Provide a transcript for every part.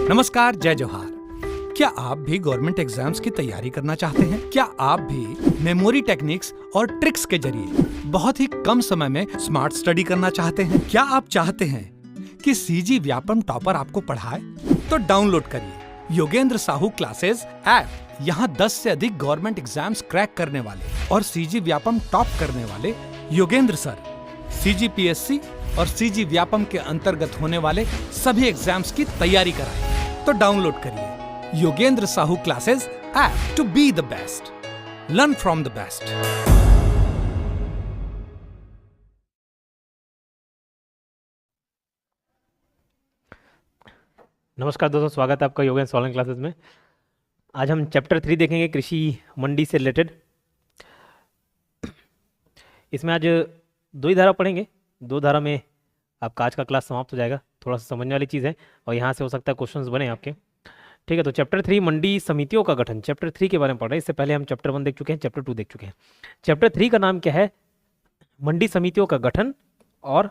नमस्कार, जय जोहार। क्या आप भी गवर्नमेंट एग्जाम्स की तैयारी करना चाहते हैं? क्या आप भी मेमोरी टेक्निक्स और ट्रिक्स के जरिए बहुत ही कम समय में स्मार्ट स्टडी करना चाहते हैं? क्या आप चाहते हैं कि सीजी व्यापम टॉपर आपको पढ़ाए? तो डाउनलोड करिए योगेंद्र साहू क्लासेस ऐप। यहाँ 10 से अधिक गवर्नमेंट एग्जाम्स क्रैक करने वाले और सीजी व्यापम टॉप करने वाले योगेंद्र सर सीजीपीएससी और सीजी व्यापम के अंतर्गत होने वाले सभी एग्जाम्स की तैयारी कराएं। तो डाउनलोड करिए Yogendra Sahu classes app to be the best, learn from the best. नमस्कार दोस्तों, स्वागत है आपका योगेंद्र ऑनलाइन क्लासेस में। आज हम चैप्टर 3 देखेंगे, कृषि मंडी से रिलेटेड। इसमें आज 2 ही धारा पढ़ेंगे। 2 धारा में आपका आज का क्लास समाप्त हो जाएगा। थोड़ा सा समझने वाली चीज़ है और यहाँ से हो सकता है क्वेश्चंस बने आपके। ठीक है, तो चैप्टर 3 मंडी समितियों का गठन, चैप्टर 3 के बारे में पढ़ रहे हैं। इससे पहले हम चैप्टर 1 देख चुके हैं, चैप्टर 2 देख चुके हैं। चैप्टर 3 का नाम क्या है? मंडी समितियों का गठन और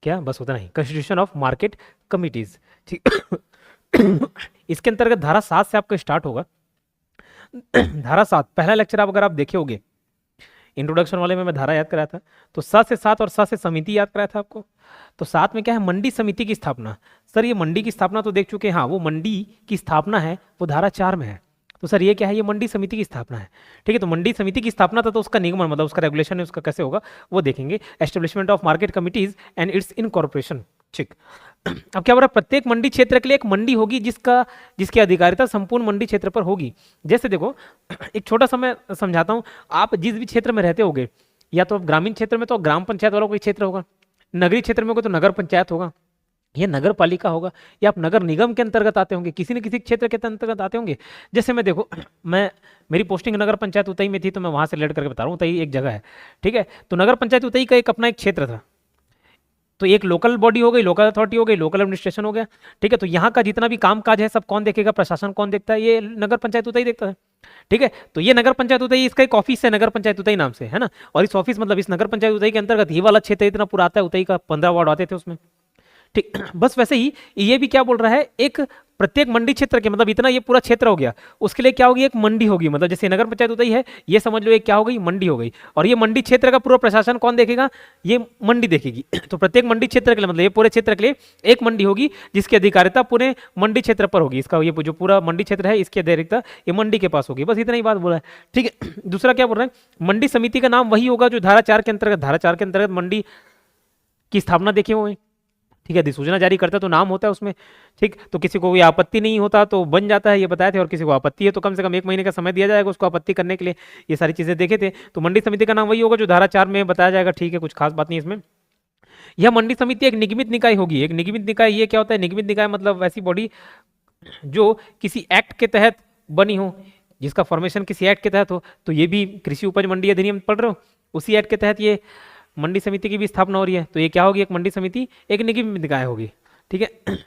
क्या, बस उतना ही, कंस्टिट्यूशन ऑफ मार्केट कमिटीज। ठीक इसके अंतर्गत धारा 7 से आपका स्टार्ट होगा। धारा 7 पहला लेक्चर आप अगर आप देखे होंगे, इंट्रोडक्शन वाले में मैं धारा याद कराया था, तो 7 से 7 और 7 से समिति याद कराया था आपको। तो 7 में क्या है? मंडी समिति की स्थापना। सर ये मंडी की स्थापना तो देख चुके हैं, हाँ वो मंडी की स्थापना है, वो धारा 4 में है। तो सर ये क्या है? ये मंडी समिति की स्थापना है। ठीक है, तो मंडी समिति की स्थापना था, तो उसका निगमन मतलब उसका रेगुलेशन है, उसका कैसे होगा वो देखेंगे। Establishment of market committees and it's incorporation. ठीक, अब क्या हो रहा है? प्रत्येक मंडी क्षेत्र के लिए एक मंडी होगी जिसकी अधिकारिता संपूर्ण मंडी क्षेत्र पर होगी। जैसे देखो, एक छोटा सा मैं समझाता हूँ। आप जिस भी क्षेत्र में रहते होगे, या तो ग्रामीण क्षेत्र में तो ग्राम पंचायत वाला कोई क्षेत्र होगा, नगरीय क्षेत्र में होगा तो नगर पंचायत होगा, या नगर पालिका होगा, या आप नगर निगम के अंतर्गत आते होंगे, किसी न किसी क्षेत्र के अंतर्गत आते होंगे। जैसे मैं देखो, मेरी पोस्टिंग नगर पंचायत उतई में थी, तो मैं वहां से रिलेट करके बता रहा हूँ। उतई एक जगह है, ठीक है। तो नगर पंचायत उतई का एक अपना एक क्षेत्र था, तो एक लोकल बॉडी हो गई, लोकल अथॉरिटी हो गई, लोकल एडमिनिस्ट्रेशन हो गया। ठीक है, तो यहाँ का जितना भी काम काज है सब कौन देखेगा? प्रशासन कौन देखता है? ये नगर पंचायत उतई देखता है। ठीक है, तो ये नगर पंचायत उतई, इसका एक ऑफिस है नगर पंचायत उतई नाम से, है ना। और इस ऑफिस मतलब इस नगर पंचायत उतई के अंतर्गत ये वाला क्षेत्र इतना पूरा आता है, उतई का 15 वार्ड आते थे उसमें। ठीक, बस वैसे ही ये भी क्या बोल रहा है? एक प्रत्येक मंडी क्षेत्र के मतलब इतना ये पूरा क्षेत्र हो गया, उसके लिए क्या होगी? एक मंडी होगी। मतलब जैसे नगर पंचायत उतई है, ये समझ लो एक क्या हो गई? मंडी हो गई। और ये मंडी क्षेत्र का पूरा प्रशासन कौन देखेगा? ये मंडी देखेगी। तो प्रत्येक मंडी क्षेत्र के लिए मतलब ये पूरे क्षेत्र के लिए एक मंडी होगी जिसकी अधिकारिता पूरे मंडी क्षेत्र पर होगी। इसका ये जो पूरा मंडी क्षेत्र है इसकी अधिकारिता ये मंडी के पास होगी। बस इतना ही बात बोला है। ठीक है, दूसरा क्या बोल रहे हैं? मंडी समिति का नाम वही होगा जो धारा 4 के अंतर्गत, धारा 4 के अंतर्गत मंडी की स्थापना देखे हुए। ठीक है, अधिसूचना जारी करता है तो नाम होता है उसमें। ठीक, तो किसी को कोई आपत्ति नहीं होता तो बन जाता है, ये बताए थे। और किसी को आपत्ति है तो कम से कम 1 महीने का समय दिया जाएगा उसको आपत्ति करने के लिए। ये सारी चीजें देखे थे। तो मंडी समिति का नाम वही होगा जो धारा 4 में बताया जाएगा। ठीक है, कुछ खास बात नहीं इसमें। यह मंडी समिति एक निगमित निकाय होगी। एक निगमित निकाय, ये क्या होता है? निगमित निकाय मतलब ऐसी बॉडी जो किसी एक्ट के तहत बनी हो, जिसका फॉर्मेशन किसी एक्ट के तहत हो। तो ये भी कृषि उपज मंडी अधिनियम पढ़ रहे हो, उसी एक्ट के तहत ये मंडी समिति की भी स्थापना हो रही है। तो ये क्या होगी? एक मंडी समिति एक निगमित निकाय होगी। ठीक है,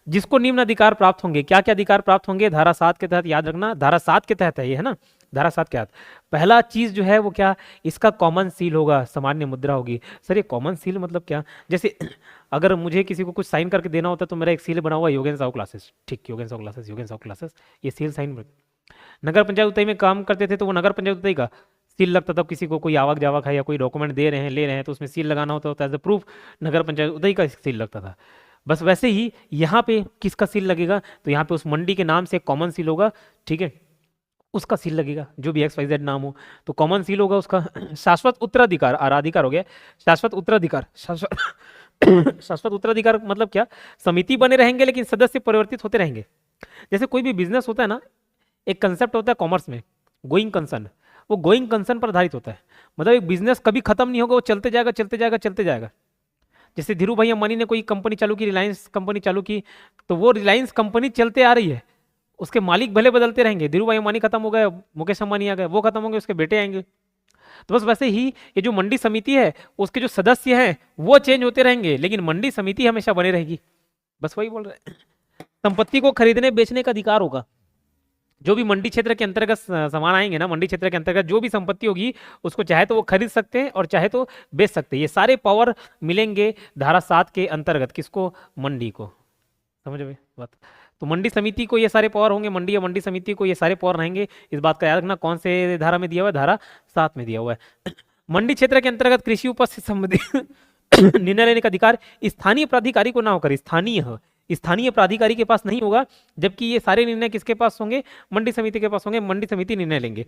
जिसको निम्न अधिकार प्राप्त होंगे। क्या क्या अधिकार प्राप्त होंगे? धारा 7 के तहत, याद रखना धारा 7 के तहत है ये, है ना। धारा 7 के तहत पहला चीज जो है वो क्या? इसका कॉमन सील होगा, सामान्य मुद्रा होगी। सर ये कॉमन सील मतलब क्या? जैसे अगर मुझे किसी को कुछ साइन करके देना होता तो मेरा एक सील बना हुआ योगेंद्र साहू क्लासेस। ठीक, योगेंद्र साहू क्लासेस, योगेंद्र साहू क्लासेस, ये सील साइन। नगर पंचायत उतई में काम करते थे तो वो नगर पंचायत उतई का सील लगता था। किसी को कोई आवक जावक है या कोई डॉक्यूमेंट दे रहे हैं, ले रहे हैं, तो उसमें सील लगाना होता था एज अ प्रूफ, नगर पंचायत उतई का सील लगता था। बस वैसे ही यहाँ पे किसका सील लगेगा? तो यहाँ पे उस मंडी के नाम से कॉमन सील होगा। ठीक है, उसका सील लगेगा, जो भी XYZ नाम हो तो कॉमन सील होगा उसका। शाश्वत उत्तराधिकार, आराधिकार हो गया, शाश्वत उत्तराधिकार। शाश्वत उत्तराधिकार मतलब क्या? समिति बने रहेंगे लेकिन सदस्य परिवर्तित होते रहेंगे। जैसे कोई भी बिजनेस होता है ना, एक कंसेप्ट होता है कॉमर्स में, गोइंग कंसर्न। वो गोइंग कंसर्न पर आधारित होता है। मतलब एक बिजनेस कभी खत्म नहीं होगा, वो चलते जाएगा चलते जाएगा चलते जाएगा। जैसे धीरू भाई अंबानी ने कोई कंपनी चालू की, रिलायंस कंपनी चालू की, तो वो रिलायंस कंपनी चलते आ रही है। उसके मालिक भले बदलते रहेंगे, धीरू भाई अंबानी खत्म हो गए, मुकेश अंबानी आ गए, वो खत्म होंगे, उसके बेटे आएंगे। तो बस वैसे ही ये जो मंडी समिति है उसके जो सदस्य हैं वो चेंज होते रहेंगे, लेकिन मंडी समिति हमेशा बनी रहेगी। बस वही बोल रहे हैं। संपत्ति को खरीदने बेचने का अधिकार होगा। जो भी मंडी क्षेत्र के अंतर्गत सामान आएंगे ना, मंडी क्षेत्र के अंतर्गत जो भी संपत्ति होगी उसको चाहे तो वो खरीद सकते हैं और चाहे तो बेच सकते हैं। ये सारे पावर मिलेंगे धारा 7 के अंतर्गत। किसको? मंडी को। समझ में बात। तो मंडी समिति को ये सारे पावर होंगे, मंडी या मंडी समिति को ये सारे पावर रहेंगे। इस बात का याद रखना, कौन से धारा में दिया हुआ है, धारा 7 में दिया हुआ है। मंडी क्षेत्र के अंतर्गत कृषि उपज से संबंधित निर्णय लेने का अधिकार स्थानीय प्राधिकारी को ना होकर स्थानीय प्राधिकारी के पास नहीं होगा, जबकि ये सारे निर्णय किसके पास होंगे, मंडी समिति के पास होंगे। मंडी समिति निर्णय लेंगे।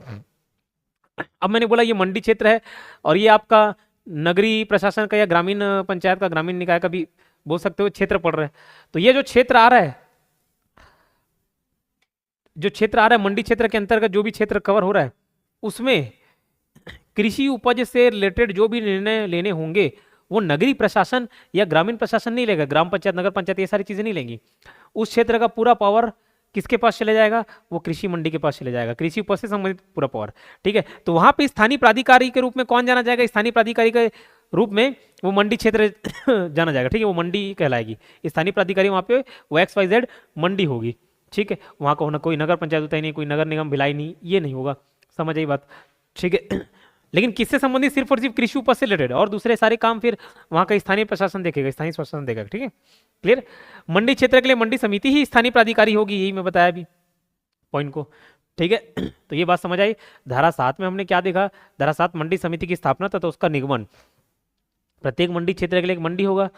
अब मैंने बोला ये मंडी क्षेत्र है और ये आपका नगरीय प्रशासन का या ग्रामीण पंचायत का, ग्रामीण निकाय का भी बोल सकते हो क्षेत्र पड़ रहा है। तो ये जो क्षेत्र आ रहा है, मंडी क्षेत्र के अंतर्गत जो भी क्षेत्र कवर हो रहा है, उसमें कृषि उपज से रिलेटेड जो भी निर्णय लेने होंगे वो नगरीय प्रशासन या ग्रामीण प्रशासन नहीं लेगा, ग्राम पंचायत, नगर पंचायत, ये सारी चीजें नहीं लेंगी। उस क्षेत्र का पूरा पावर किसके पास चले जाएगा, वो कृषि मंडी के पास चले जाएगा, कृषि उपज से संबंधित पूरा पावर। ठीक है, तो वहां पे स्थानीय प्राधिकारी के रूप में कौन जाना जाएगा, स्थानीय प्राधिकारी के रूप में वो मंडी क्षेत्र जाना जाएगा। ठीक है, वो मंडी कहलाएगी स्थानीय प्राधिकारी, वहां पे वो XYZ मंडी होगी। ठीक है, वहां का होना, कोई नगर पंचायत होता ही नहीं, कोई नगर निगम भिलाई नहीं, ये नहीं होगा। समझ आई बात। ठीक है, लेकिन किससे संबंधित, सिर्फ और सिर्फ कृषि उपज से रिलेटेड, और दूसरे सारे काम फिर वहां का स्थानीय प्रशासन देखेगा, स्थानीय प्रशासन देखेगा। ठीक है, क्लियर। मंडी क्षेत्र के लिए मंडी समिति ही स्थानीय प्राधिकारी होगी, यही मैं बताया अभी पॉइंट को। ठीक है, तो ये बात समझ आई। धारा 7 में हमने क्या देखा, धारा 7 मंडी समिति की स्थापना था, तो उसका निगमन, प्रत्येक मंडी क्षेत्र के लिए एक मंडी होगा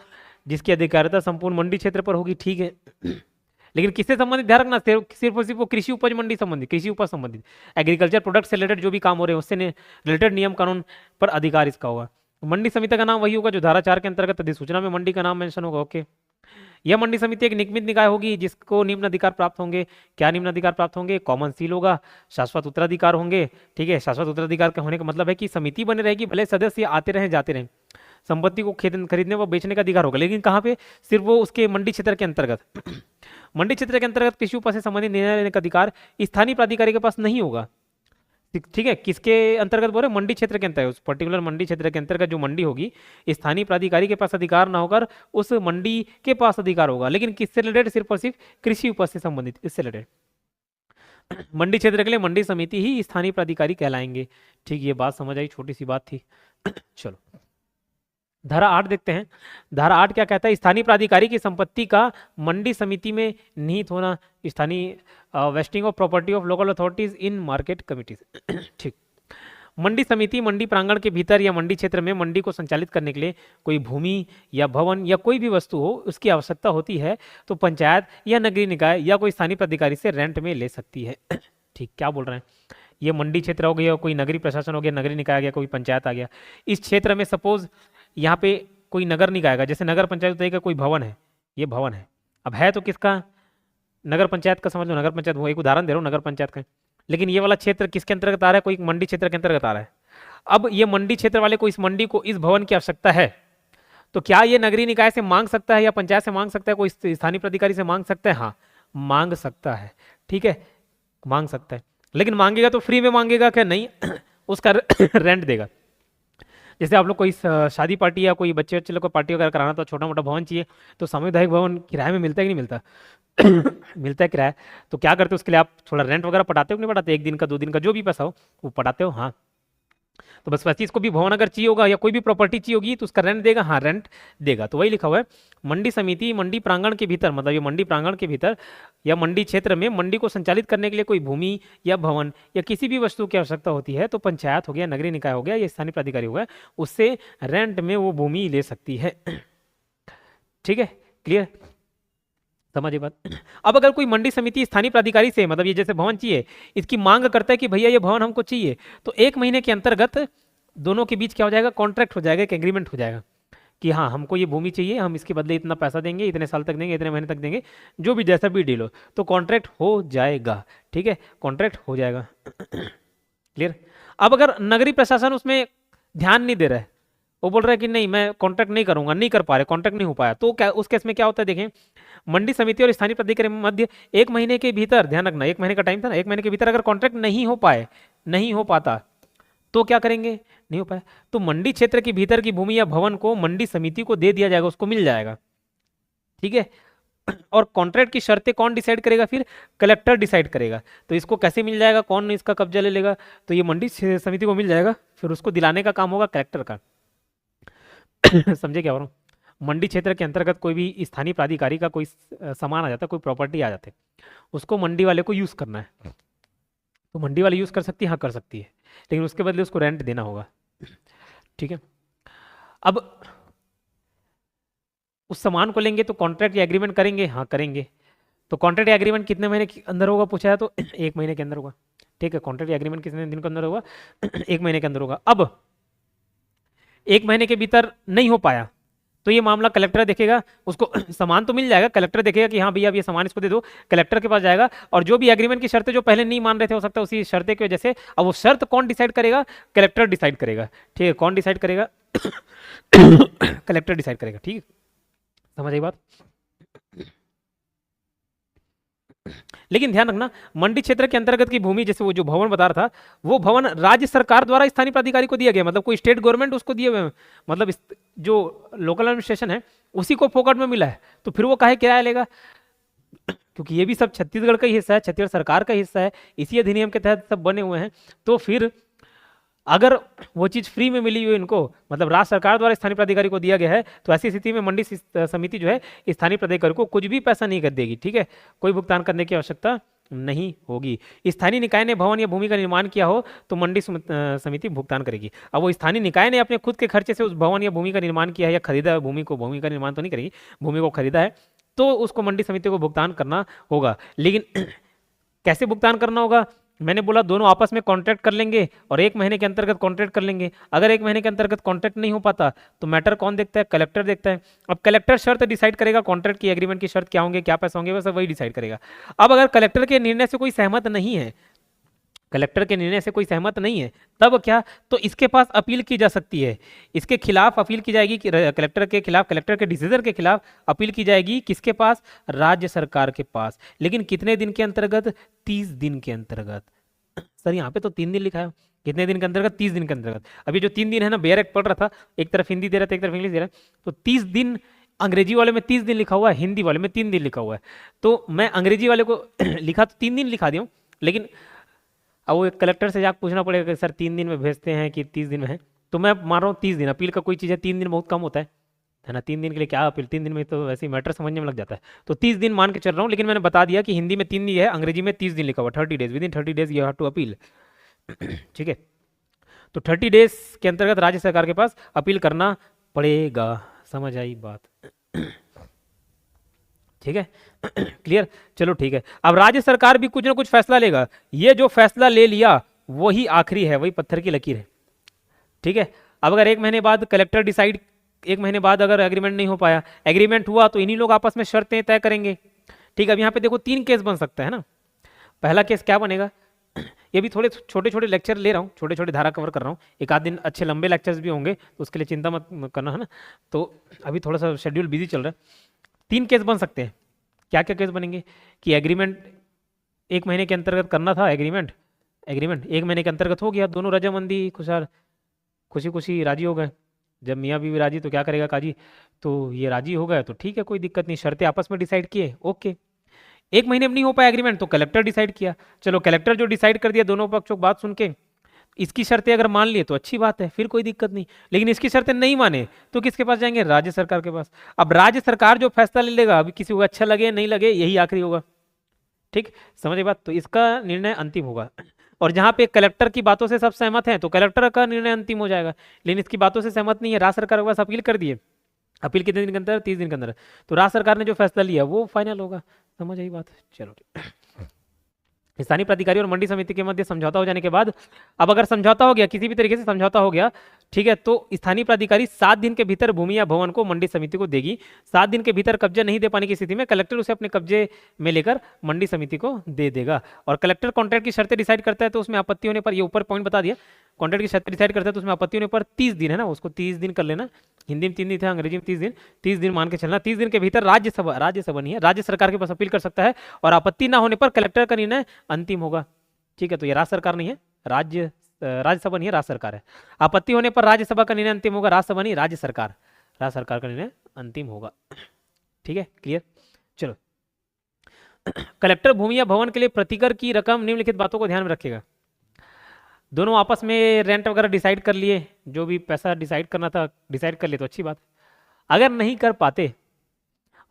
जिसकी अधिकारिता संपूर्ण मंडी क्षेत्र पर होगी। ठीक है, लेकिन किससे संबंधित, ध्यान रखना, सिर्फ और सिर्फ वो कृषि उपज मंडी संबंधित, कृषि उपज संबंधित, एग्रीकल्चर प्रोडक्ट से रिलेटेड जो भी काम हो रहे हैं उससे रिलेटेड नियम कानून पर अधिकार इसका होगा। मंडी समिति का नाम वही होगा जो धारा 4 के अंतर्गत अधिसूचना में मंडी का नाम मेंशन होगा। ओके, यह मंडी समिति एक निगमित निकाय होगी जिसको निम्न अधिकार प्राप्त होंगे। क्या निम्न अधिकार प्राप्त होंगे, कॉमन सील होगा, शाश्वत उत्तराधिकार होंगे। ठीक है, शाश्वत उत्तराधिकार का होने का मतलब है कि समिति बने रहेगी, भले सदस्य आते रहें जाते रहें, संपत्ति को खरीदने व बेचने का अधिकार होगा, लेकिन कहाँ पे, सिर्फ वो उसके मंडी क्षेत्र के अंतर्गत। मंडी क्षेत्र के अंतर्गत कृषि उपज से संबंधित निर्णय लेने का अधिकार स्थानीय प्राधिकारी के पास नहीं होगा। ठीक है, किसके अंतर्गत बोल रहे, मंडी क्षेत्र के अंतर्गत, उस पर्टिकुलर मंडी क्षेत्र के अंतर्गत जो मंडी होगी, स्थानीय प्राधिकारी के पास अधिकार ना होकर उस मंडी के पास अधिकार होगा, लेकिन किससे रिलेटेड, सिर्फ और सिर्फ कृषि उपज से संबंधित, इससे रिलेटेड। मंडी क्षेत्र के लिए मंडी समिति ही स्थानीय प्राधिकारी कहलाएंगे। ठीक, ये बात समझ आई, छोटी सी बात थी। चलो धारा 8 देखते हैं। धारा 8 क्या कहता है, स्थानीय प्राधिकारी की संपत्ति का मंडी समिति में निहित होना, स्थानीय wasting of property of local authorities in market committees. ठीक, मंडी समिति मंडी प्रांगण के भीतर या मंडी क्षेत्र में मंडी को संचालित करने के लिए कोई भूमि या भवन या कोई भी वस्तु हो उसकी आवश्यकता होती है तो पंचायत या नगरीय निकाय या कोई स्थानीय प्राधिकारी से रेंट में ले सकती है। ठीक, क्या बोल रहे हैं, ये मंडी क्षेत्र हो गया, कोई नगरीय प्रशासन हो गया, नगरीय निकाय आ गया, कोई पंचायत आ गया। इस क्षेत्र में सपोज यहाँ पे कोई नगर निकाय आएगा, जैसे नगर पंचायत का कोई भवन है, ये भवन है, अब है तो किसका, नगर पंचायत का, समझ लो नगर पंचायत, वो एक उदाहरण दे रहा हूँ नगर पंचायत का, लेकिन ये वाला क्षेत्र किसके अंतर्गत आ रहा है, कोई मंडी क्षेत्र के अंतर्गत आ रहा है। अब ये मंडी क्षेत्र वाले को इस मंडी को, इस भवन की आवश्यकता है, तो क्या ये नगरीय निकाय से मांग सकता है या पंचायत से मांग सकता है, कोई स्थानीय प्राधिकारी से मांग सकता है, हाँ मांग सकता है। ठीक है, मांग सकता है, लेकिन मांगेगा तो फ्री में मांगेगा क्या, नहीं उसका रेंट देगा। जैसे आप लोग कोई शादी पार्टी या कोई बच्चे लोग को पार्टी वगैरह कराना, तो छोटा मोटा भवन चाहिए, तो सामुदायिक भवन किराए में मिलता है कि नहीं मिलता? मिलता है किराया। तो क्या करते हो उसके लिए, आप थोड़ा रेंट वगैरह पटाते हो कि नहीं पटाते, 1 दिन का 2 दिन का जो भी पैसा हो वो पटाते हो, हाँ। तो बस वैसे इसको भी भवन अगर चाहिए होगा या कोई भी प्रॉपर्टी चाहिए होगी तो उसका रेंट देगा, हाँ रेंट देगा। तो वही लिखा हुआ है, मंडी समिति मंडी प्रांगण के भीतर, मतलब ये मंडी प्रांगण के भीतर या मंडी क्षेत्र में मंडी को संचालित करने के लिए कोई भूमि या भवन या किसी भी वस्तु की आवश्यकता होती है तो पंचायत हो गया, नगरीय निकाय हो गया या स्थानीय प्राधिकारी हो गया, उससे रेंट में वो भूमि ले सकती है। ठीक है, क्लियर, समझिए बात। अब अगर कोई मंडी समिति स्थानीय प्राधिकारी से, मतलब ये जैसे भवन चाहिए, इसकी मांग करता है कि भैया ये भवन हमको चाहिए, तो 1 महीने के अंतर्गत दोनों के बीच क्या हो जाएगा, कॉन्ट्रैक्ट हो जाएगा, एक एग्रीमेंट हो जाएगा कि हाँ हमको ये भूमि चाहिए, हम इसके बदले इतना पैसा देंगे, इतने साल तक देंगे, इतने महीने तक देंगे, जो भी जैसा भी डील हो, तो कॉन्ट्रैक्ट हो जाएगा। ठीक है, कॉन्ट्रैक्ट हो जाएगा। क्लियर। अब अगर नगरीय प्रशासन उसमें ध्यान नहीं दे रहा है, वो बोल रहा है कि नहीं मैं कॉन्ट्रैक्ट नहीं करूंगा, नहीं कर पा रहे, कॉन्ट्रैक्ट नहीं हो पाया, तो क्या उस केस में क्या होता है, देखें मंडी समिति और स्थानीय प्राधिकारी के मध्य 1 महीने के भीतर, ध्यान रखना 1 महीने का टाइम था ना, 1 महीने के भीतर अगर कॉन्ट्रैक्ट नहीं हो पाता तो क्या करेंगे, नहीं हो पाया तो मंडी क्षेत्र के भीतर की भूमि या भवन को मंडी समिति को दे दिया जाएगा, उसको मिल जाएगा। ठीक है, और कॉन्ट्रैक्ट की शर्तें कौन डिसाइड करेगा, फिर कलेक्टर डिसाइड करेगा। तो इसको कैसे मिल जाएगा, कौन इसका कब्जा ले लेगा, तो ये मंडी समिति को मिल जाएगा, फिर उसको दिलाने का काम होगा कलेक्टर का। समझे क्या हो रहा हूँ। मंडी क्षेत्र के अंतर्गत कोई भी स्थानीय प्राधिकारी का कोई सामान आ जाता है, कोई प्रॉपर्टी आ जाते हैं, उसको मंडी वाले को यूज करना है, तो मंडी वाले यूज कर सकती है, हाँ कर सकती है, लेकिन उसके बदले उसको रेंट देना होगा। ठीक है, अब उस सामान को लेंगे तो कॉन्ट्रैक्ट या एग्रीमेंट करेंगे, हाँ करेंगे। तो कॉन्ट्रैक्ट या एग्रीमेंट कितने महीने के अंदर होगा पूछा है, तो 1 महीने के अंदर होगा। ठीक है, कॉन्ट्रैक्ट या एग्रीमेंट कितने दिन के अंदर होगा, 1 महीने के अंदर होगा। अब 1 महीने के भीतर नहीं हो पाया तो ये मामला कलेक्टर देखेगा, उसको सामान तो मिल जाएगा, कलेक्टर देखेगा कि हाँ भैया अब ये सामान इसको दे दो, कलेक्टर के पास जाएगा, और जो भी एग्रीमेंट की शर्तें जो पहले नहीं मान रहे थे, हो सकता है उसी शर्तें की वजह से, अब वो शर्त कौन डिसाइड करेगा, कलेक्टर डिसाइड करेगा। ठीक है, कौन डिसाइड करेगा, कलेक्टर डिसाइड करेगा। ठीक है, समझ आई बात। लेकिन ध्यान रखना, मंडी क्षेत्र के अंतर्गत की भूमि, जैसे वो जो भवन बता रहा था, वो भवन राज्य सरकार द्वारा स्थानीय प्राधिकारी को दिया गया, मतलब कोई स्टेट गवर्नमेंट उसको दिए हुए हैं, मतलब जो लोकल एडमिनिस्ट्रेशन है उसी को फोकट में मिला है, तो फिर वो काहे किराया लेगा, क्योंकि ये भी सब छत्तीसगढ़ का ही हिस्सा है, छत्तीसगढ़ सरकार का हिस्सा है, इसी अधिनियम के तहत सब बने हुए हैं। तो फिर अगर वो चीज़ फ्री में मिली हुई इनको, मतलब राज्य सरकार द्वारा स्थानीय प्राधिकारी को दिया गया है, तो ऐसी स्थिति में मंडी समिति जो है स्थानीय प्राधिकारी को कुछ भी पैसा नहीं कर देगी। ठीक है, कोई भुगतान करने की आवश्यकता नहीं होगी। स्थानीय निकाय ने भवन या भूमि का निर्माण किया हो तो मंडी समिति भुगतान करेगी। अब वो स्थानीय निकाय ने अपने खुद के खर्चे से उस भवन या भूमि का निर्माण किया है या खरीदा है भूमि को, भूमि का निर्माण तो नहीं करेगी, भूमि को खरीदा है, तो उसको मंडी समिति को भुगतान करना होगा। लेकिन कैसे भुगतान करना होगा, मैंने बोला दोनों आपस में कॉन्ट्रैक्ट कर लेंगे और 1 महीने के अंतर्गत कॉन्ट्रैक्ट कर लेंगे। अगर 1 महीने के अंतर्गत कॉन्ट्रैक्ट नहीं हो पाता तो मैटर कौन देखता है, कलेक्टर देखता है। अब कलेक्टर शर्त डिसाइड करेगा, कॉन्ट्रैक्ट की एग्रीमेंट की शर्त क्या होंगे, क्या पैसा होंगे, वैसा वही डिसाइड करेगा। अब अगर कलेक्टर के निर्णय से कोई सहमत नहीं है, कलेक्टर के निर्णय से कोई सहमत नहीं है, तब क्या, तो इसके पास अपील की जा सकती है, इसके खिलाफ अपील की जाएगी, कलेक्टर के खिलाफ, कलेक्टर के डिसीजन के खिलाफ अपील की जाएगी, किसके पास, राज्य सरकार के पास। लेकिन कितने दिन के अंतर्गत, 30 दिन के अंतर्गत। सर यहाँ पे तो 3 दिन लिखा है, कितने दिन के अंतर्गत, 30 दिन के अंतर्गत। अभी जो 3 दिन है ना, बेयर एक्ट पढ़ रहा था, एक तरफ हिंदी दे रहा था एक तरफ इंग्लिश दे रहा है, तो 30 दिन अंग्रेजी वाले में 30 दिन लिखा हुआ है, हिंदी वाले में 3 दिन लिखा हुआ है। तो मैं अंग्रेजी वाले को लिखा तो 3 दिन लिखा दिया, लेकिन अब वो कलेक्टर से जाकर पूछना पड़ेगा कि सर 3 दिन में भेजते हैं कि 30 दिन में है, तो मैं मान रहा हूँ 30 दिन। अपील का कोई चीज़ है, 3 दिन बहुत कम होता है ना, 3 दिन के लिए क्या अपील, 3 दिन में तो वैसे ही मैटर समझने में लग जाता है, तो 30 दिन मान के चल रहा हूँ। लेकिन मैंने बता दिया कि हिंदी में 3 दिन है, अंग्रेजी में 30 दिन लिखा हुआ, 30 days, within 30 days you have to appeal. ठीक है, तो 30 डेज के अंतर्गत राज्य सरकार के पास अपील करना पड़ेगा। समझ आई बात, ठीक है, क्लियर, चलो ठीक है। अब राज्य सरकार भी कुछ ना कुछ फैसला लेगा, ये जो फैसला ले लिया वही आखिरी है, वही पत्थर की लकीर है। ठीक है, अब अगर 1 महीने बाद कलेक्टर डिसाइड, 1 महीने बाद अगर एग्रीमेंट नहीं हो पाया, एग्रीमेंट हुआ तो इन्हीं लोग आपस में शर्तें तय करेंगे। ठीक है, अब यहाँ पे देखो 3 केस बन सकता है ना। पहला केस क्या बनेगा, ये भी थोड़े छोटे छोटे लेक्चर ले रहा हूँ, छोटे छोटे धारा कवर कर रहा हूँ, एक आध दिन अच्छे लंबे लेक्चर्स भी होंगे, तो उसके लिए चिंता मत करना, है ना। तो अभी थोड़ा सा शेड्यूल बिजी चल रहा है। 3 केस बन सकते हैं। क्या क्या केस बनेंगे कि एग्रीमेंट 1 महीने के अंतर्गत करना था, एग्रीमेंट 1 महीने के अंतर्गत हो गया, दोनों रजामंदी खुशार खुशी खुशी राजी हो गए। जब मियाँ बीवी राजी तो क्या करेगा काजी, तो ये राजी हो गए तो ठीक है, कोई दिक्कत नहीं, शर्तें आपस में डिसाइड किए, ओके। 1 महीने में नहीं हो पाया एग्रीमेंट तो कलेक्टर डिसाइड किया, चलो कलेक्टर जो डिसाइड कर दिया, दोनों पक्षों बात सुन के इसकी शर्तें अगर मान लिए तो अच्छी बात है, फिर कोई दिक्कत नहीं। लेकिन इसकी शर्तें नहीं माने तो किसके पास जाएंगे, राज्य सरकार के पास। अब राज्य सरकार जो फैसला ले लेगा, अभी किसी को अच्छा लगे नहीं लगे, यही आखिरी होगा। ठीक, समझे बात, तो इसका निर्णय अंतिम होगा। और जहां पे कलेक्टर की बातों से सब सहमत हैं तो कलेक्टर का निर्णय अंतिम हो जाएगा। लेकिन इसकी बातों से सहमत नहीं है, राज्य सरकार के पास अपील कर दिए, अपील कितने दिन के अंदर, 30 दिन के अंदर, तो राज्य सरकार ने जो फैसला लिया वो फाइनल होगा। समझ आई बात, चलो ठीक। स्थानीय प्राधिकारी और मंडी समिति के मध्य समझौता हो जाने के बाद, अब अगर समझौता हो गया, किसी भी तरीके से समझौता हो गया, ठीक है, तो स्थानीय प्राधिकारी 7 दिन के भीतर भूमि या भवन को मंडी समिति को देगी। 7 दिन के भीतर कब्जा नहीं दे पाने की स्थिति में कलेक्टर उसे अपने कब्जे में लेकर मंडी समिति को दे देगा। और कलेक्टर कॉन्ट्रैक्ट की शर्तें डिसाइड करता है तो उसमें आपत्ति होने पर, ये ऊपर पॉइंट बता दिया, कॉन्ट्रैक्ट की शर्तें डिसाइड करता है तो उसमें आपत्ति होने पर 30 दिन, है ना, उसको 30 दिन कर लेना। हिंदी में 3 दिन था, अंग्रेजी में 30 दिन मान के चलना। 30 दिन के भीतर राज्यसभा नहीं है, राज्य सरकार के पास अपील कर सकता है और आपत्ति ना होने पर कलेक्टर का निर्णय अंतिम होगा। ठीक है, तो ये राज्य सरकार नहीं है, राज्यसभा नहीं है, राज्य सरकार है। आपत्ति होने पर राज्यसभा का निर्णय अंतिम होगा, राज्यसभा नहीं, राज्य सरकार का निर्णय अंतिम होगा। ठीक है, क्लियर, चलो। कलेक्टर भूमि या भवन के लिए प्रतिकर की रकम निम्नलिखित बातों को ध्यान में रखेगा। दोनों आपस में रेंट वगैरह डिसाइड कर लिए, जो भी पैसा डिसाइड करना था डिसाइड कर लिए तो अच्छी बात। अगर नहीं कर पाते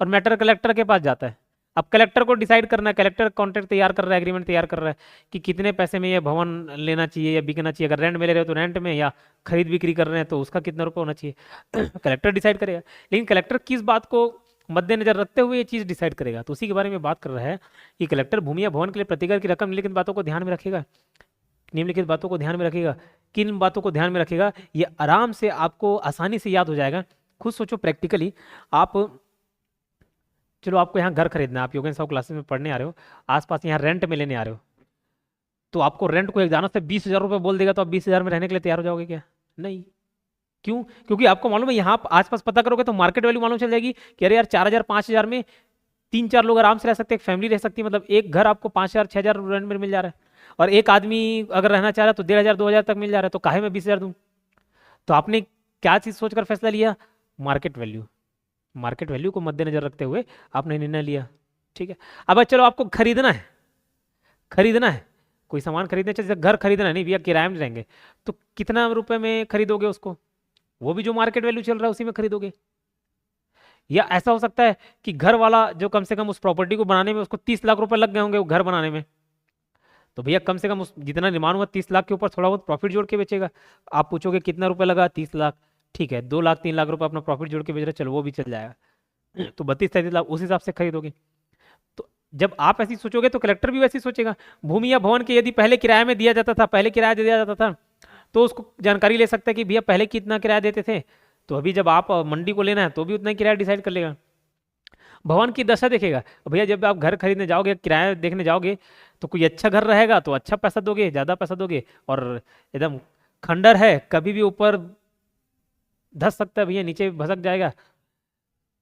और मैटर कलेक्टर के पास जाता है, अब कलेक्टर को डिसाइड करना है, कलेक्टर कॉन्ट्रैक्ट तैयार कर रहा है, एग्रीमेंट तैयार कर रहा है कि कितने पैसे में ये भवन लेना चाहिए या बिकना चाहिए, अगर रेंट में ले रहे हो तो रेंट में, या खरीद बिक्री कर रहे हैं तो उसका कितना रुपये होना चाहिए कलेक्टर डिसाइड करेगा। लेकिन कलेक्टर किस बात को मद्देनजर रखते हुए ये चीज़ डिसाइड करेगा, तो उसी के बारे में बात कर रहा है कि कलेक्टर भूमि या भवन के लिए प्रतिकर की रकम निम्नलिखित बातों को ध्यान में रखेगा। निम्नलिखित बातों को ध्यान में रखेगा, किन बातों को ध्यान में रखेगा, ये आराम से आपको आसानी से याद हो जाएगा। खुद सोचो प्रैक्टिकली, आप चलो आपको यहाँ घर खरीदना है, आप योगेंद्र साहब क्लासेस में पढ़ने आ रहे हो, आसपास यहाँ रेंट में लेने आ रहे हो, तो आपको रेंट को एक दाना से 20,000 रुपये बोल देगा तो आप 20,000 में रहने के लिए तैयार हो जाओगे क्या? नहीं। क्यों? क्योंकि आपको मालूम है, यहाँ आप आसपास पता करोगे तो मार्केट वैल्यू मालूम चल जाएगी कि अरे यार 4,000 5,000 में 3-4 लोग आराम से रह सकते हैं, एक फैमिली रह सकती है, मतलब एक घर आपको 5,000 6,000 रेंट में मिल जा रहा है, और एक आदमी अगर रहना चाह रहा है तो 1,500 2,000 तक मिल जा रहा है, तो काहे में 20,000 दूँ? तो आपने क्या चीज़ सोचकर फैसला लिया? Market value. मार्केट वैल्यू को मद्देनजर रखते हुए आपने निर्णय लिया, ठीक है। अब चलो आपको खरीदना है, खरीदना है कोई सामान खरीदना चाहिए, घर खरीदना है, नहीं भैया किराए में रहेंगे, तो कितना रुपए में खरीदोगे उसको? वो भी जो मार्केट वैल्यू चल रहा है उसी में खरीदोगे। या ऐसा हो सकता है कि घर वाला जो कम से कम उस प्रॉपर्टी को बनाने में उसको 30 लाख रुपए लग गए होंगे वो घर बनाने में, तो भैया कम से कम उस जितना निर्माण हुआ 30 लाख के ऊपर थोड़ा बहुत प्रॉफिट जोड़ के बेचेगा। आप पूछोगे कितना रुपए लगा? 30 लाख, ठीक है 2 लाख 3 लाख रुपए अपना प्रॉफिट जोड़ के बेच रहे, चलो वो भी चल जाएगा, तो 32-33 लाख उस हिसाब से खरीदोगे। तो जब आप ऐसी सोचोगे तो कलेक्टर भी वैसी सोचेगा। भूमि या भवन के यदि पहले किराए में दिया जाता था, पहले किराया दिया जाता था, तो उसको जानकारी ले सकता है कि भैया पहले कितना किराया देते थे, तो अभी जब आप मंडी को लेना है तो भी उतना ही किराया डिसाइड कर लेगा। भवन की दशा देखेगा, भैया जब आप घर खरीदने जाओगे, किराया देखने जाओगे, तो कोई अच्छा घर रहेगा तो अच्छा पैसा दोगे, ज़्यादा पैसा दोगे, और एकदम खंडर है कभी भी ऊपर धस सकता है भैया, नीचे भसक जाएगा,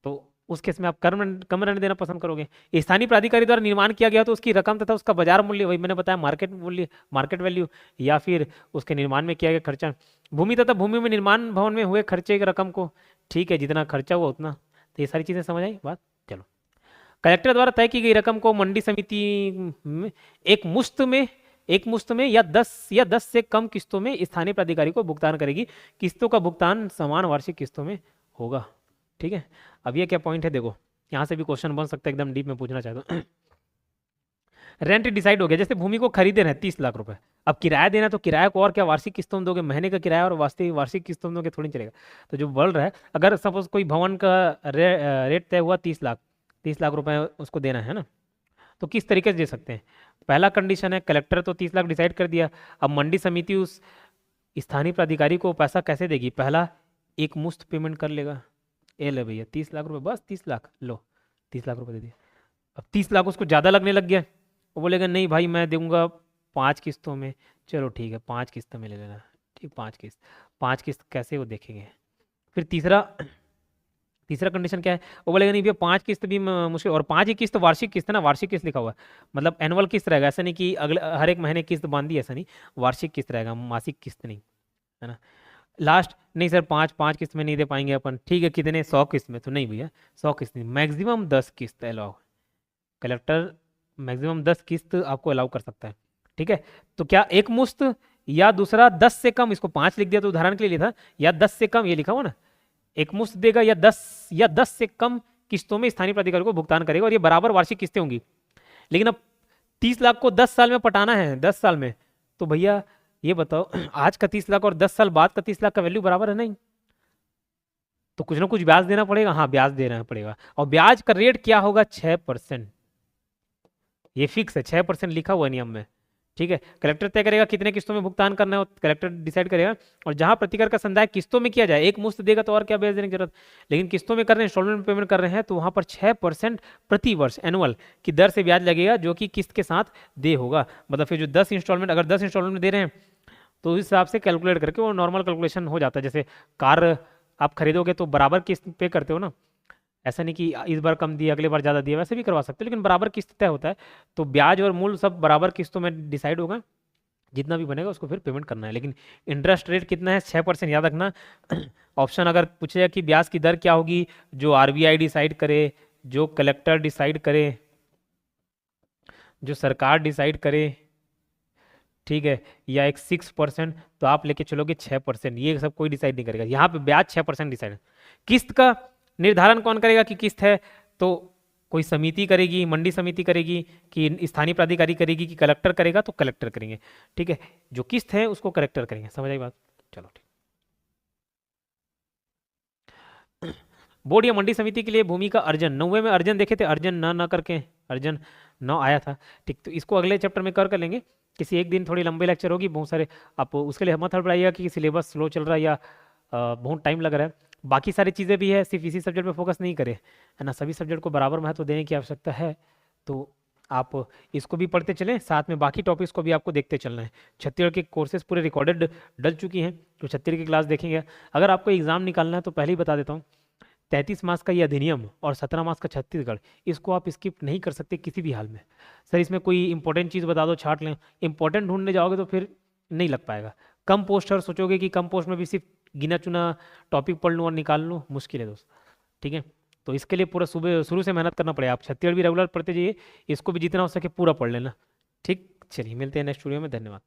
तो उस केस में आप कम रहने देना पसंद करोगे। स्थानीय प्राधिकारी द्वारा निर्माण किया गया तो उसकी रकम तथा उसका बाजार मूल्य, वही मैंने बताया मार्केट मूल्य, मार्केट वैल्यू, या फिर उसके निर्माण में किया गया खर्चा। भूमि तथा भूमि में निर्माण भवन में हुए खर्चे की रकम को, ठीक है जितना खर्चा हुआ उतना, तो ये सारी चीज़ें समझ आई बात। चलो, कलेक्टर द्वारा तय की गई रकम को मंडी समिति में एक मुश्त में या 10 से कम किस्तों में स्थानीय प्राधिकारी को भुगतान करेगी। किस्तों का भुगतान समान वार्षिक किस्तों में होगा, ठीक है। अब ये क्या पॉइंट है, देखो यहाँ से भी क्वेश्चन बन सकता है, एकदम डीप में पूछना चाहता हूँ। रेंट डिसाइड हो गया, जैसे भूमि को खरीदे हैं 30 लाख रुपए, अब किराया देना, तो किराया को और क्या वार्षिक किस्तों में दोगे, महीने का किराया और वार्षिक किस्तों में दोगे थोड़ी चलेगा। तो जो बढ़ रहा है, अगर सपोज कोई भवन का रेट तय हुआ 30 लाख रुपए उसको देना है ना, तो किस तरीके से दे सकते हैं? पहला कंडीशन है कलेक्टर तो 30 लाख डिसाइड कर दिया, अब मंडी समिति उस स्थानीय प्राधिकारी को पैसा कैसे देगी? पहला एक मुश्त पेमेंट कर लेगा, ए ले भैया 30 लाख रुपए, बस 30 लाख लो, 30 लाख रुपए दे दिया। अब 30 लाख उसको ज़्यादा लगने लग गया, वो बोलेगा नहीं भाई मैं दूंगा 5 किस्तों में, चलो ठीक है 5 किस्त में ले लेना, ठीक 5 किस्त कैसे वो देखेंगे। फिर तीसरा कंडीशन क्या है, वो बोलेगा नहीं भैया 5 किस्त भी मुश्किल, और 5 ही किस्त वार्षिक किस्त है ना, वार्षिक किस्त लिखा हुआ है, मतलब एनुअल किस्त रहेगा, ऐसा नहीं कि अगले हर एक महीने किस्त बांध दी, ऐसा नहीं, वार्षिक किस्त रहेगा, मासिक किस्त नहीं, है ना। लास्ट नहीं सर 5 किस्त में नहीं दे पाएंगे अपन, ठीक है कितने 100 किस्त में, तो नहीं भैया 100 किस्त नहीं, मैक्सिमम 10 किस्त अलाउ, कलेक्टर मैक्सिमम 10 किस्त आपको अलाउ कर सकता है, ठीक है। तो क्या एक मुश्त या दूसरा 10 से कम, इसको 5 लिख दिया तो उदाहरण के लिए था, या 10 से कम ये लिखा हुआ ना, एक मुश्त देगा या 10 से कम किस्तों में स्थानीय प्राधिकारी को भुगतान करेगा, और ये बराबर वार्षिक किस्तें होंगी। लेकिन अब 30 लाख को 10 साल में पटाना है, 10 साल में, तो भैया ये बताओ आज का 30 लाख और 10 साल बाद का 30 लाख का वैल्यू बराबर है नहीं, तो कुछ ना कुछ ब्याज देना पड़ेगा, हाँ ब्याज देना पड़ेगा, और ब्याज का रेट क्या होगा? 6%, ये फिक्स है, 6% लिखा हुआ नियम में, ठीक है। कलेक्टर तय करेगा कितने किस्तों में भुगतान करना है, कलेक्टर डिसाइड करेगा, और जहां प्रतिकर का संदाय किस्तों में किया जाए, एक मुश्त देगा तो और क्या ब्याज देने की जरूरत, लेकिन किस्तों में कर रहे हैं, इंस्टॉलमेंट में पेमेंट कर रहे हैं, तो वहां पर 6% प्रति वर्ष एनुअल की दर से ब्याज लगेगा, जो कि किस्त के साथ दे होगा। मतलब फिर जो 10 इंस्टॉलमेंट, अगर 10 इंस्टॉलमेंट में दे रहे हैं तो उस हिसाब से कैलकुलेट करके वो नॉर्मल कैलकुलेशन हो जाता है। जैसे कार आप खरीदोगे तो बराबर किस्त पे करते हो ना, ऐसा नहीं कि इस बार कम दिया अगले बार ज़्यादा दिया, वैसे भी करवा सकते हो, लेकिन बराबर किस्त तय होता है, तो ब्याज और मूल सब बराबर किस्तों में डिसाइड होगा, जितना भी बनेगा उसको फिर पेमेंट करना है। लेकिन इंटरेस्ट रेट कितना है? 6%, याद रखना। ऑप्शन अगर पूछेगा कि ब्याज की दर क्या होगी, जो आरबीआई डिसाइड करे, जो कलेक्टर डिसाइड करे, जो सरकार डिसाइड करे, ठीक है, या एक 6%, तो आप लेके चलोगे 6%, ये सब कोई डिसाइड नहीं करेगा, यहाँ पे ब्याज 6% डिसाइड। किस्त का निर्धारण कौन करेगा कि किस्त है? तो कोई समिति करेगी, मंडी समिति करेगी, कि स्थानीय प्राधिकारी करेगी, कि कलेक्टर करेगा? तो कलेक्टर करेंगे। ठीक है, जो किस्त है उसको कलेक्टर करेंगे। समझ आई बात? चलो ठीक। बोर्ड या मंडी समिति के लिए भूमि का अर्जन, 90 में अर्जन देखे थे, अर्जन न करके अर्जन न आया था। ठीक, तो इसको अगले चैप्टर में कर लेंगे, किसी एक दिन। थोड़ी लंबी लेक्चर होगी, बहुत सारे। आप उसके लिए मत हड़बड़ाइएगा कि सिलेबस स्लो चल रहा है या बहुत टाइम लग रहा है। बाकी सारी चीज़ें भी है, सिर्फ इसी सब्जेक्ट पे फोकस नहीं करें, है ना। सभी सब्जेक्ट को बराबर महत्व देने की आवश्यकता है। तो आप इसको भी पढ़ते चलें, साथ में बाकी टॉपिक्स को भी आपको देखते चलना है। छत्तीसगढ़ के कोर्सेज पूरे रिकॉर्डेड डल चुकी हैं, तो छत्तीसगढ़ की क्लास देखेंगे। अगर आपको एग्जाम निकालना है तो पहले ही बता देता हूँ, 33 मार्क्स का ये अधिनियम और 17 मार्क्स का छत्तीसगढ़, इसको आप स्किप नहीं कर सकते किसी भी हाल में। सर इसमें कोई इंपॉर्टेंट चीज़ बता दो, छाट लें। इंपॉर्टेंट ढूंढने जाओगे तो फिर नहीं लग पाएगा। कम पोस्ट और सोचोगे कि कम पोस्ट में भी सिर्फ गिना चुना टॉपिक पढ़ लूँ और निकाल लूँ, मुश्किल है दोस्त। ठीक है, तो इसके लिए पूरा सुबह शुरू से मेहनत करना पड़ेगा। आप छत्तीसगढ़ भी रेगुलर पढ़ते जाइए, इसको भी जितना हो सके पूरा पढ़ लेना। ठीक, चलिए मिलते हैं नेक्स्ट वीडियो में। धन्यवाद।